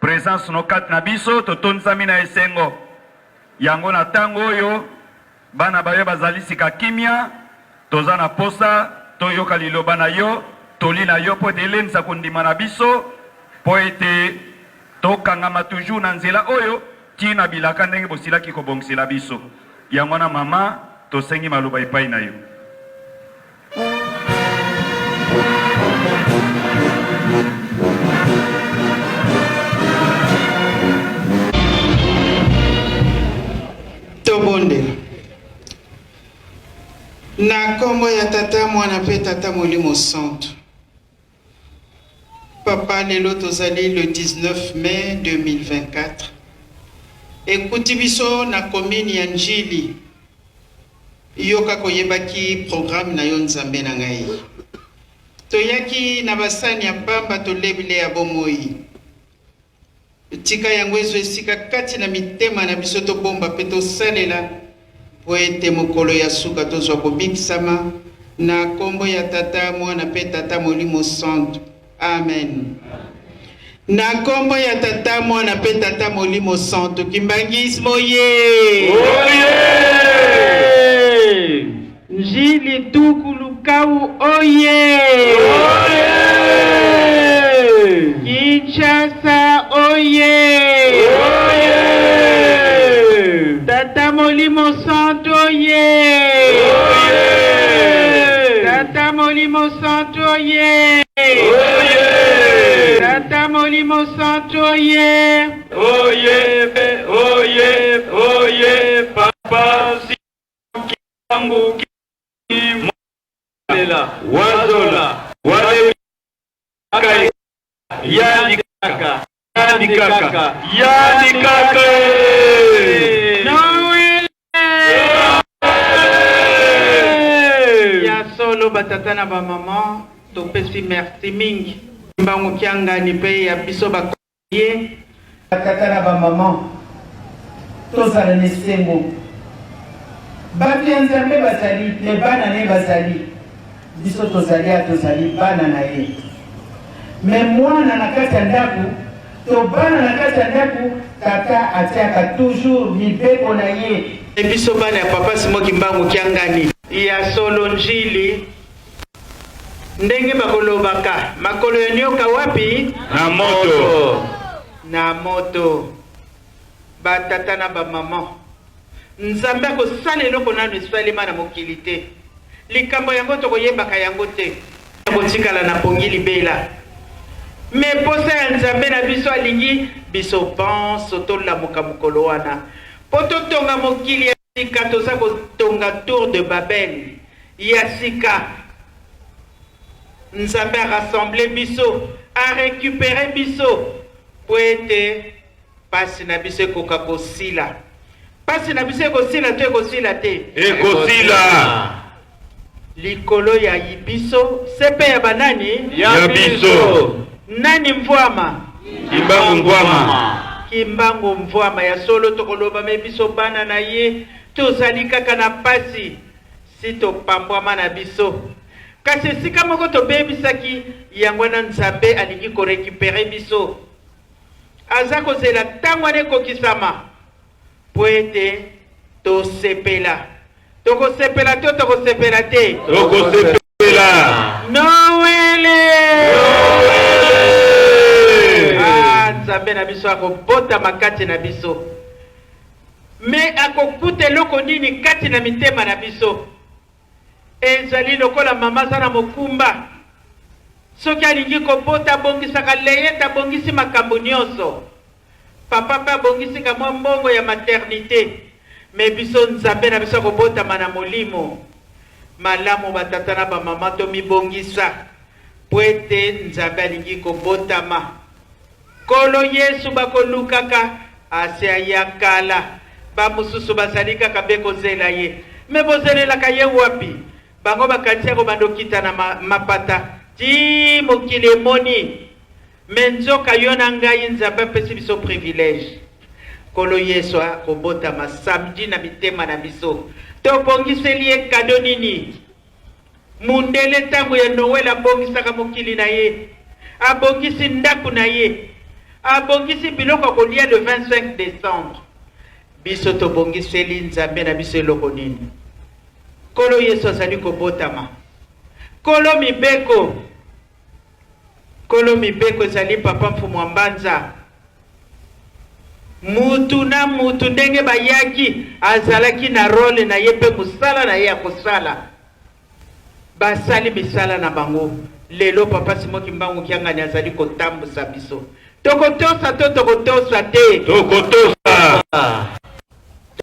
présence no kat na biso totonzami na esengo yango na tango oyo bana bayo bazali sika kimia toza na posa toyoka liloba na yo toli na yo po elenisa kondima na biso po ete tokangama toujours na nzela oyo tina bilaka ndenge bosilaki kobongisela biso yango na mama tosengi maloba epai na yo. Tobonde na kombo ya tata mwana pe tata molimo santo. Papa lelo tozali le 19 mai 2024 ekuti biso na commune ya Njili yoka koyebaki programme na yo nzambe na ngai toyaki na basani ya pamba tolebile ya bomoi tika yango ezo esika kati na mitema na biso tobomba pe tosalela po ete mokolo ya suka tozwa kobikisama na kombo ya tata mwana pe tata molimo santo. Amen. Na kombo ya tata mwana pe tata molimo santo kimbangismo ye. Oye! Njili tukulukau oye. Oye! Kinshasa oye. Oye! Tata molimo santo oye. Oye! Tata molimo santo oye. Oye! Tata molimo santo oye. Oye, oye, oye, papa wangu kimwalela wazola wale kaka yani kaka Noel ya solo batata na ba mama to pesi merci mingi mbango kianga ni pe ya biso ba koye batata na ba mama tozala nesengo batu ya nzambe bazali me bana ne bazali biso tozali bana na ye me mwana na kati ya ndako to bana na kati ya ndako tata atiaka toujours mibeko na ye biso bana ya papa simoki mbango kiangani ya solo Njili ndenge bakolobaka makolo yanyoka wapi na moto na moto batata na ba mama nzambe akosala eloko nano esalema na mokili te likambo yango tokoyebaka yango te kotikala na pongi libela me posa ya nzambe na biso alingi biso panso tolamuka mokolo wana po totonga mokili ya sika toza kotonga tour de Babel ya sika nzambe arassemble biso arécupere biso po ete pasi na biso ekoka kosila pasi na biso ekosila to ekosila te ekosila likolo ya biso sepe ya banani ya biso nani mvwama kimbangu ngwama kimbangu mvwama ya solo tokoloba me biso bana na ye tozali kaka na pasi si topambwama na biso kasi esika moko tobebisaki yango na nzambe alingi korekipere biso aza kozela ntango wana ekokisama po ete tosepela tokosepela to tokosepela te tokosepela Noele nzambe na biso akobota makati na biso me akokuta eloko nini kati na mitema na biso ezali lokola mama aza na mokumba soki alingi kobota abongisaka leyete abongisi makambo nyonso papa mpe abongisi kamwa mbongo ya maternité me biso nzambe na biso akobotama na molimo malamu batata na bamama tomibongisa po ete nzambe alingi kobotama kolo yesu bakolukaka ase ya kala bamosusu bazali kaka mpe kozela ye me bozelelaka ye wapi bango bakanisi yako bandokita na mapata ti mokili emoni me nzoka yo na ngai nzambe apesi biso privilège kolo yesu akobotama samedi na mitema na biso tobongiseli ye kado nini mundele ntango ya Noel abongisaka mokili na ye abongisi ndako na ye abongisi biloko kolia le 25 décembre. Biso to bongiseli nzambe na biso eloko nini. Kolo Yesu azali kobotama. Kolo mibeko ezali papa mfumu mbanza. Mutu na mutu ndenge bayaki azalaki na role na ye pe musala na ye ya kosala. Basali misala na bango. Lelo papa Simoki Mbangu kiangani azali kotambusa biso. Tokotosa te.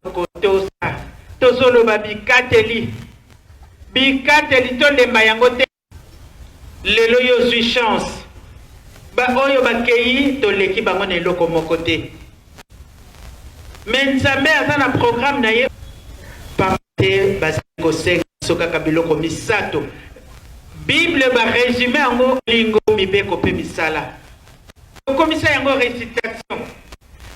Tokotosa. Tozoloba bikateli. Bikateli to lemba yango te. Lelo yo zui chance. Ba oyo bakei to leki bango na eloko moko te. Mais nzambe aza na programme na ye. Pamate bazali kosenga soka kabiloko misato. Bible ba résumé yango lingo mibeko pe misala. Komisa yango récitation.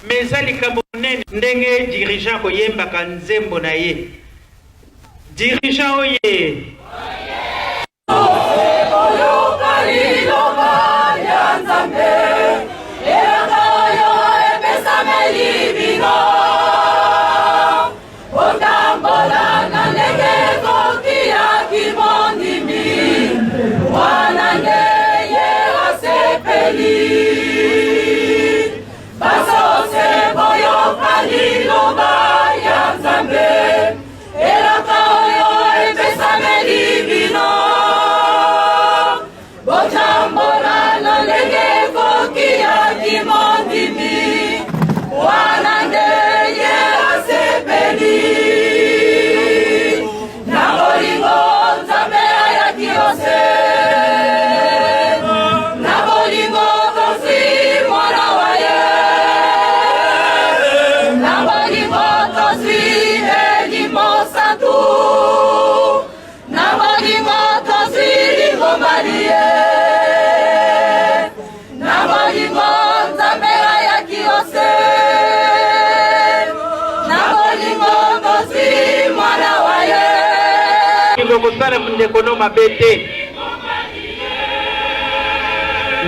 Mais ezali likambo nene ndenge dirigeant koyembaka nzembo na ye. Dirigeant oye.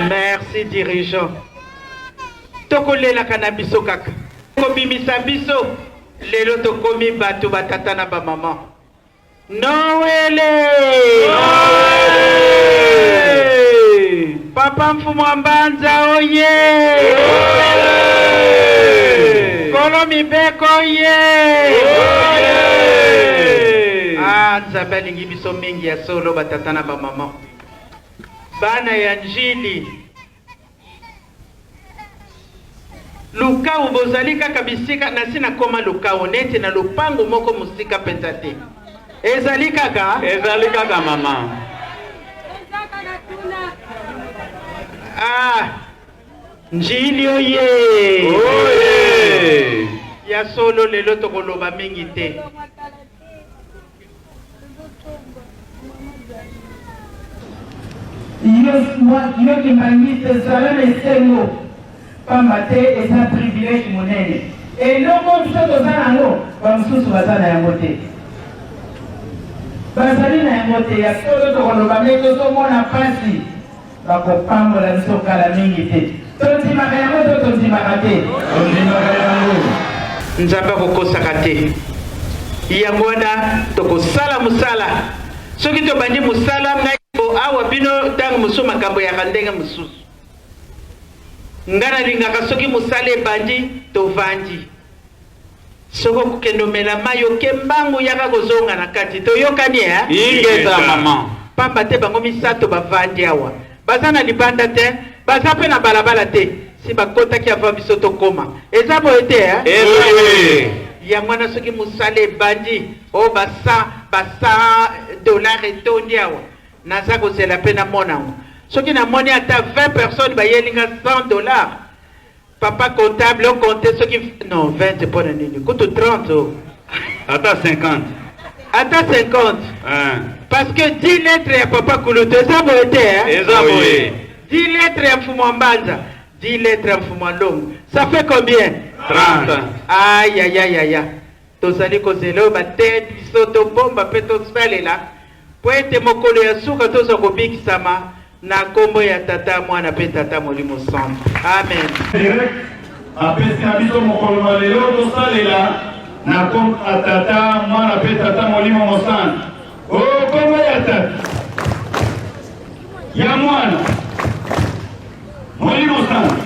Merci dirigeant. Tokolela kanabiso kaka. Kobimisa biso lelo tokomi batu batata na ba mama. Noele! Papa mfumu mbanza oye! Kolo mibeko oye! Nzambe alingi biso mingi ya solo batata na ba mama. Bana ya njili. Lukau bozali kaka bisika na sina koma lukau nete na lupango moko musika pentate. Ezali kaka mama. Njili oye. Oye. Ya solo lelo tokoloba mingi te. Yo kimangise zala esengo pambate eza privilège monene elongo biso toza nango bamosusu baza na yango te bazali na yango te ya solo tokoloba me tozomona mpasi bakopambola biso kala mingi te tondimaka yango to tondimaka te tondimaka yango nzambe akokosaka te yango wana tokosala mosala soki tobandi mosala ngai awa bino tango mosusu makambo ya ndenge mosusu ngana lingaka soki mosala ebandi tovandi soko kokende omela mai oke mbangu yaka kozonga na kati toyokani ingeza mama pamba te bango misato bavandi awa baza na libanda te baza mpe na balabala te si bakotaki ava biso tokoma eza boye te yango wana soki mosala ebandi o basa dollar etondi awa naza kozela pe na monango soki na moni ata 20 personnes bayelinga $100 papa comptable on compte soki non 20 pour nini kutu 30 ata 50 parce que 10 lettres ya papa kuluto eza boye te 10 lettres ya mfumu mbanza 10 lettres ya mfumu longo ça fait combien 30 aïe tozali kozela batete biso tobomba pe tosalela po ete mokolo ya suka toza kobikisama na kombo ya tata mwana pe tata molimo santu. Amen. Direct apesi na biso mokolo na lelo tosalela na kombo ya tata mwana pe tata molimo mosantu. O kombo ya tata ya mwana molimo santu.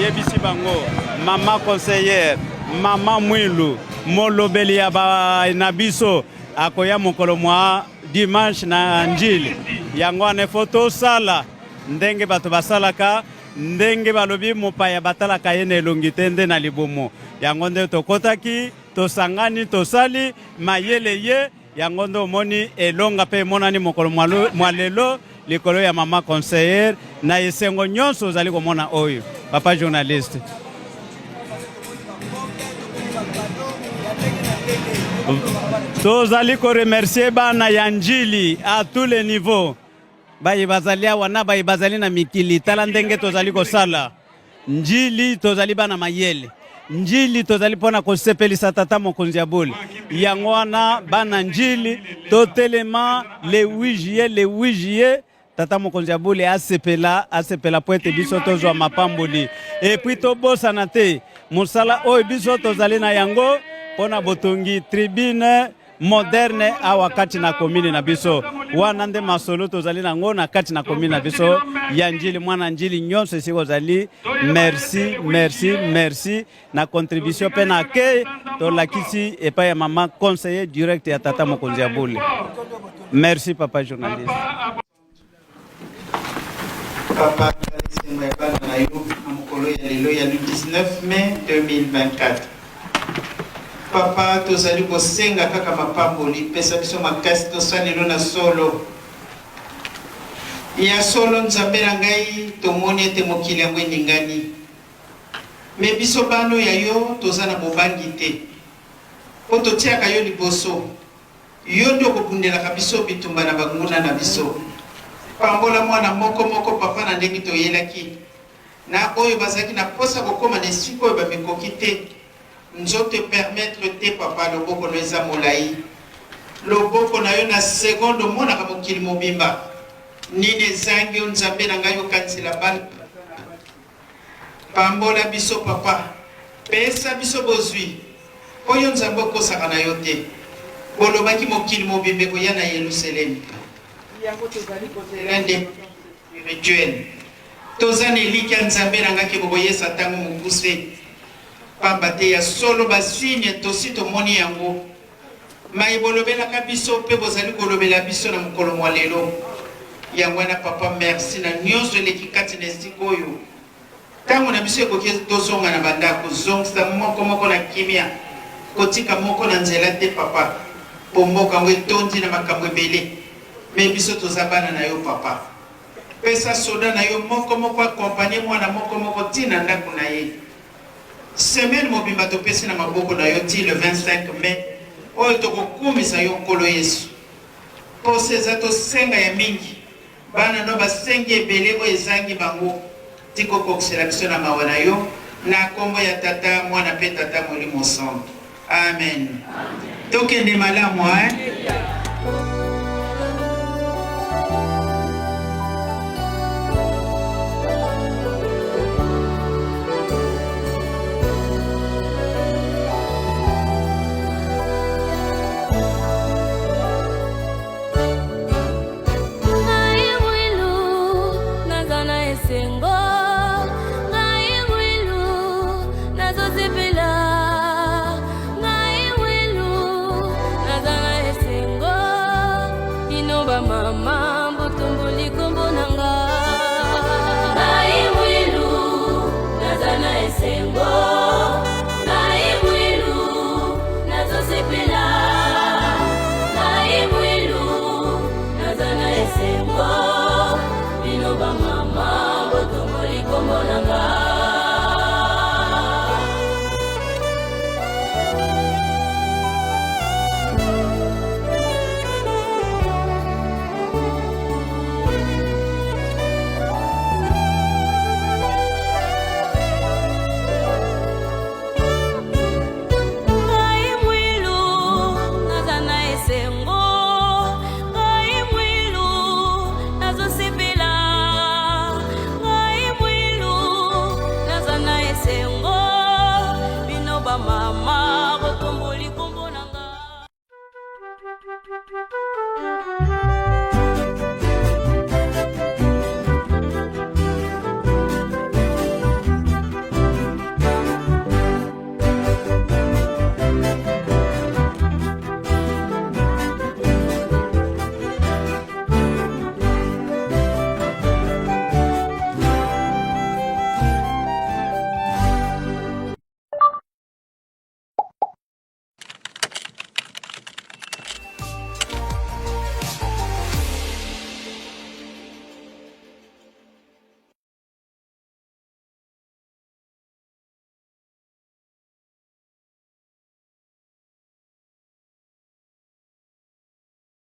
yebisi bango mama conseillère mama Mwilu molobeli ya na biso akoya mokolo mwa dimanche na njili yango ane foto sala ndenge bato basalaka ndenge balobi mopaya batalaka ye na elongi te nde na libumu yango nde tokotaki tosangani tosali mayele ye yango nde omoni elonga pe emonani mokolo mwa lelo likolo ya mama conseillère na esengo nyonso ozali komona oyo papa journaliste. Tozali ko remercier bana ya njili à tous les niveaux. Bayi bazali wana bayi bazali na mikili tala ndenge tozali ko sala. Njili tozali bana mayele. Njili tozali pona ko sepelisa tata mokonzi ya boli. Yango wana bana njili totelema le 8 juillet tata mokonzi ya boli asepela po ete biso tozwa mapamboli. Et puis tobosa na te musala oyo biso tozali na yango pona botongi tribune moderne awa kati na komini na biso wana nde masolo tozali nango na kati na komini na biso ya njili mwana njili nyonso esiko ozali merci na contribution pe na ke tolakisi epai ya mama conseiller direct ya tata mokonzi ya boli. Merci papa journaliste. Papa na yo mokolo ya lelo ya 19 mai 2024. Papa tozali kosenga kaka mapamboli pesa biso makasi tosalelo na solo ya solo nzambe na ngai tomoni ete mokili yango eningani me biso bano ya yo toza na bobangi te po totiaka yo liboso yo nde okobundelaka biso bitumba na banguna na biso pambola mwana moko papa na ndenge toyelaki na oyo bazalaki na posa kokoma na esika oyo bamikoki te nzoto permettre te papa loboko no eza molai loboko na yo na seconde omonaka mokili mobimba nini ezangi yo nzambe na ngai okanisela bana pambola biso papa pesa biso bozwi oyo nzambe okosaka na yo te bolobaki mokili mobimba koya na Yerusalemi yango tozali kozela nde rituel toza na eliki ya nzambe na ngai ke bokoyesa ntango mokuse pamba te ya solo basigne tosi tomoni yango mai bolobelaka biso mpe bozali kolobela biso na mokolo mwa lelo yango wana papa merci na nyonso eleki kati na esika oyo ntango na biso ekoki tozonga na bandako zongisa moko na kimia kotika moko na nzela te papa po mboka yango etondi na makambo ebele me biso toza bana na yo papa pesa soda na yo moko akompanye mwana moko ntina ndako na ye semaine mobimba topesi na maboko na yo ti le 25 mai oyo tokokumisa yo nkolo Yesu pose eza tosenga ya mingi bana no basengi ebele oyo ezangi bango tikokokisela biso na mawa na yo na kombo ya tata mwana mpe tata molimo santo amen tokende malamu